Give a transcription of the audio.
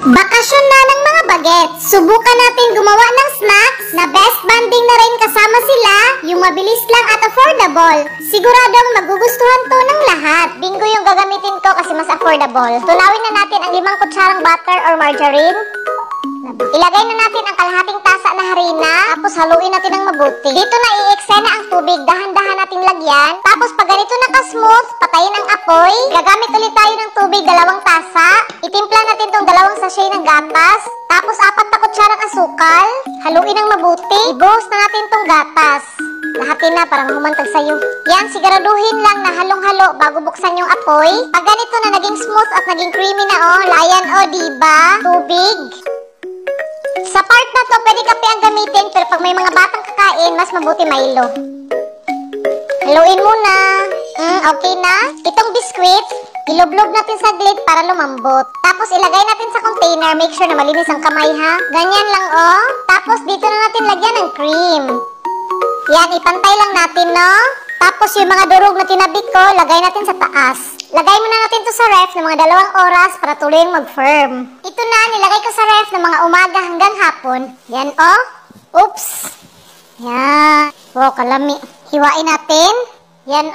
Bakasyon na ng mga bagets. Subukan natin gumawa ng snacks na best banding na rin kasama sila, yung mabilis lang at affordable. Siguradong magugustuhan to ng lahat. Bingo yung gagamitin ko kasi mas affordable. Tunawin na natin ang 5 kutsarang butter or margarine. Ilagay na natin ang kalahating tasa na harina, tapos haluin natin ng mabuti. Dito na i-eksena ang tubig, dahan-dahan nating lagyan. Tapos pag ganito naka-smooth, patayin ang apoy. Gagamit ulit tayo ng tubig, 2 tasa. Itimpla natin tong 2 sachet ng gatas. Tapos 4 na kutsarang asukal. Haluin ng mabuti. Ibuhos na natin tong gatas. Lahatin na para humantag sa'yo. Yan, siguraduhin lang na halong-halo bago buksan yung apoy. Pag ganito na naging smooth at naging creamy na layan diba? Tubig. Sa part na to, pwede kape ang gamitin, pero pag may mga batang kakain, mas mabuti Milo. Haluin muna. Okay na. Itong biscuit, ilublob natin saglit para lumambot. Tapos ilagay natin sa container, make sure na malinis ang kamay ha. Ganyan lang Tapos dito na natin lagyan ng cream. Yan, ipantay lang natin Tapos yung mga durog na tinabi ko, lagay natin sa taas. Lagay muna natin to sa ref ng mga 2 oras para tuloy mag-firm. Ito na, nilagay ko sa ref ng mga umaga hanggang hapon. Yan Oops. Yan. Wow, kalami. Hiwain natin. Yan